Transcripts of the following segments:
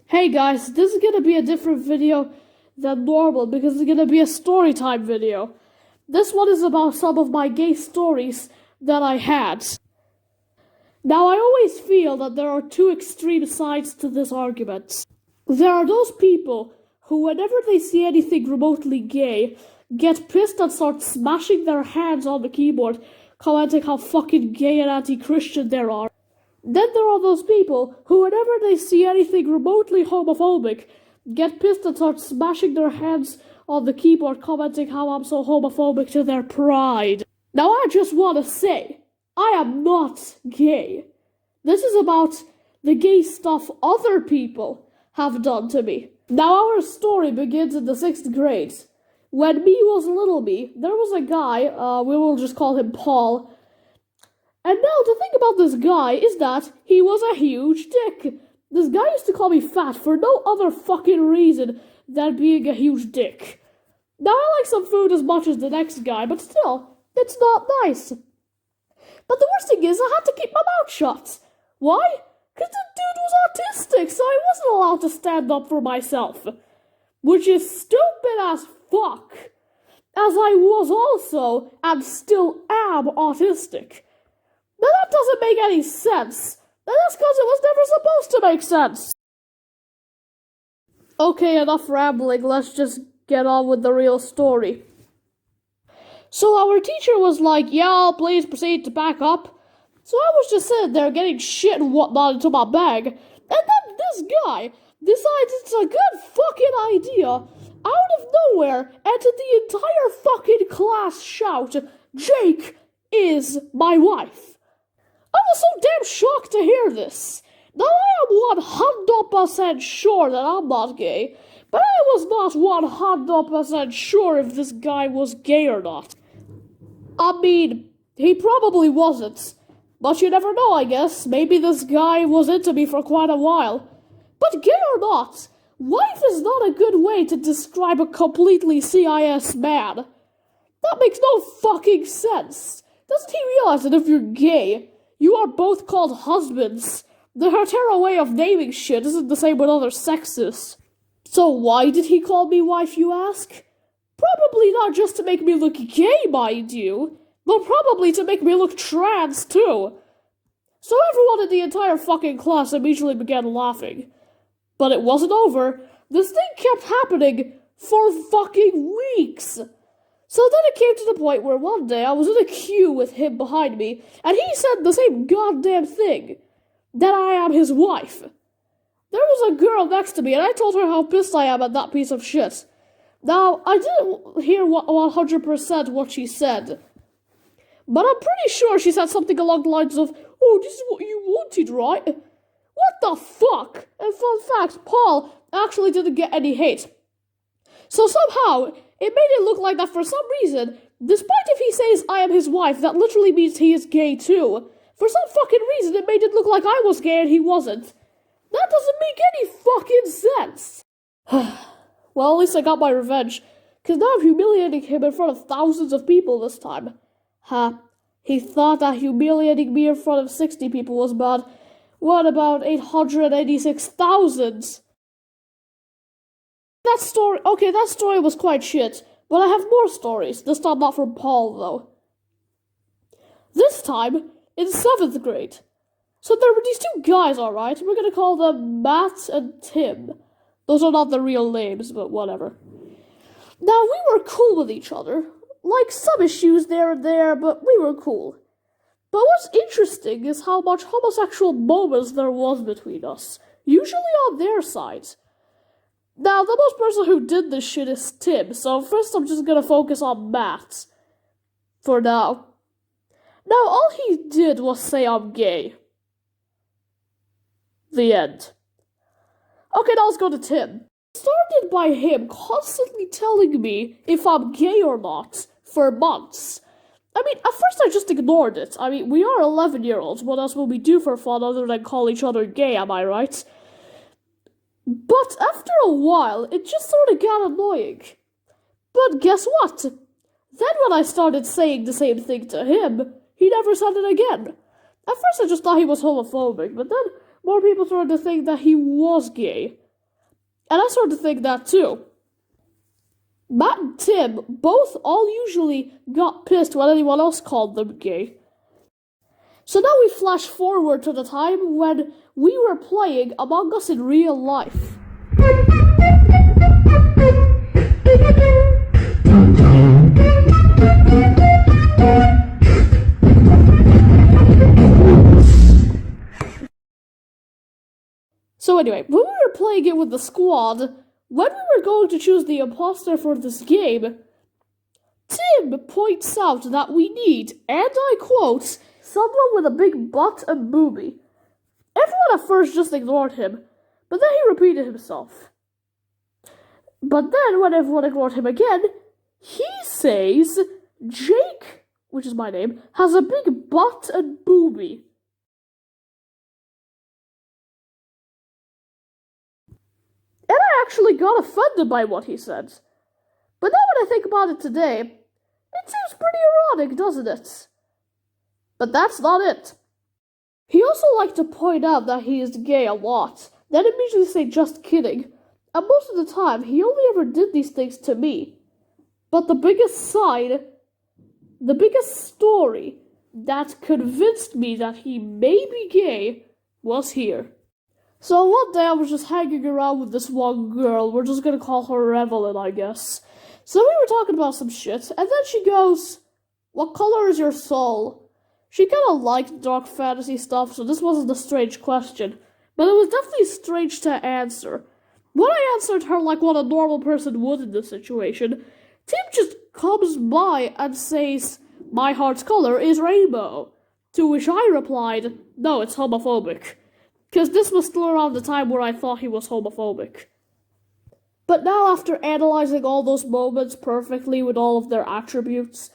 Hey guys, this is gonna be a different video than normal because it's gonna be a story time video. This one is about some of my gay stories that I had. Now, I always feel that there are two extreme sides to this argument. There are those people who, whenever they see anything remotely gay, get pissed and start smashing their hands on the keyboard, commenting how fucking gay and anti-Christian they are. Then there are those people who, whenever they see anything remotely homophobic, get pissed and start smashing their hands on the keyboard, commenting how I'm so homophobic to their pride. Now, I just want to say, I am not gay. This is about the gay stuff other people have done to me. Now, our story begins in the 6th grade. When me was little me, there was a guy, we will just call him Paul. And now, the thing about this guy is that he was a huge dick. This guy used to call me fat for no other fucking reason than being a huge dick. Now, I like some food as much as the next guy, but still, it's not nice. But the worst thing is, I had to keep my mouth shut. Why? Because the dude was autistic, so I wasn't allowed to stand up for myself. Which is stupid as fuck. As I was also, and still am, autistic. Now that doesn't make any sense. And that's because it was never supposed to make sense. Okay, enough rambling, let's just get on with the real story. So our teacher was like, yeah, please proceed to back up. So I was just sitting there getting shit and whatnot into my bag. And then this guy decides it's a good fucking idea, out of nowhere, and to the entire fucking class shout, Jake is my wife. I was so damn shocked to hear this. Now I am 100% sure that I'm not gay, but I was not 100% sure if this guy was gay or not. I mean, he probably wasn't. But you never know, I guess. Maybe this guy was into me for quite a while. But gay or not, wife is not a good way to describe a completely CIS man. That makes no fucking sense. Doesn't he realize that if you're gay, you are both called husbands? The hetero way of naming shit isn't the same with other sexes. So why did he call me wife, you ask? Probably not just to make me look gay, mind you, but probably to make me look trans, too. So everyone in the entire fucking class immediately began laughing. But it wasn't over. This thing kept happening for fucking weeks. So then it came to the point where one day I was in a queue with him behind me, and he said the same goddamn thing, that I am his wife. There was a girl next to me, and I told her how pissed I am at that piece of shit. Now, I didn't hear 100% what she said, but I'm pretty sure she said something along the lines of, oh, this is what you wanted, right? What the fuck? And fun fact, Paul actually didn't get any hate. So somehow, it made it look like that for some reason, despite if he says I am his wife, that literally means he is gay too. For some fucking reason, it made it look like I was gay and he wasn't. That doesn't make any fucking sense. Well, at least I got my revenge, because now I'm humiliating him in front of thousands of people this time. He thought that humiliating me in front of 60 people was bad. What about 886,000? That story was quite shit, but I have more stories, this time not from Paul, though. This time, in 7th grade. So there were these two guys, alright? We're gonna call them Matt and Tim. Those are not the real names, but whatever. Now, we were cool with each other. Like, some issues there and there, but we were cool. But what's interesting is how much homosexual moments there was between us. Usually on their side. Now, the most person who did this shit is Tim, so first I'm just gonna focus on Matt. For now. Now, all he did was say I'm gay. The end. Okay, now let's go to Tim. It started by him constantly telling me if I'm gay or not for months. I mean, at first I just ignored it. I mean, we are 11-year-olds. What else will we do for fun other than call each other gay, am I right? But after a while, it just sort of got annoying. But guess what? Then when I started saying the same thing to him, he never said it again. At first I just thought he was homophobic, but then more people started to think that he was gay. And I started to think that too. Matt and Tim both all usually got pissed when anyone else called them gay. So now we flash forward to the time when we were playing Among Us in real life. So anyway, when we were playing it with the squad, when we were going to choose the imposter for this game, Tim points out that we need, and I quote, someone with a big butt and boobie. Everyone at first just ignored him, but then he repeated himself. But then when everyone ignored him again, he says, Jake, which is my name, has a big butt and boobie. And I actually got offended by what he said. But now when I think about it today, it seems pretty erotic, doesn't it? But that's not it. He also liked to point out that he is gay a lot, then immediately say just kidding. And most of the time, he only ever did these things to me. But the biggest sign, the biggest story that convinced me that he may be gay was here. So one day I was just hanging around with this one girl, we're just gonna call her Revlon, I guess. So we were talking about some shit, and then she goes, "What color is your soul?" She kinda liked dark fantasy stuff, so this wasn't a strange question. But it was definitely strange to answer. When I answered her like what a normal person would in this situation, Tim just comes by and says, "My heart's color is rainbow." To which I replied, "No, it's homophobic." Because this was still around the time where I thought he was homophobic. But now, after analyzing all those moments perfectly with all of their attributes,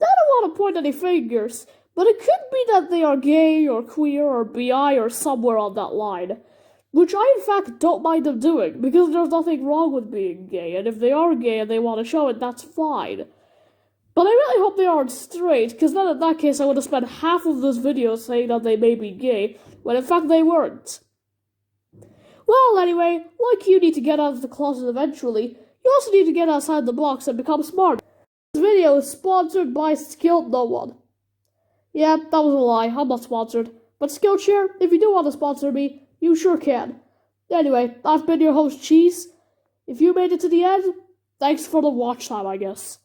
I don't want to point any fingers, but it could be that they are gay or queer or bi or somewhere on that line. Which I, in fact, don't mind them doing, because there's nothing wrong with being gay, and if they are gay and they want to show it, that's fine. But I really hope they aren't straight, because then in that case I would have spent half of this video saying that they may be gay, when in fact they weren't. Well, anyway, like you need to get out of the closet eventually, you also need to get outside the box and become smart. This video is sponsored by Skilled No One. Yeah, that was a lie, I'm not sponsored. But Skillshare, if you do want to sponsor me, you sure can. Anyway, I've been your host, Cheese. If you made it to the end, thanks for the watch time, I guess.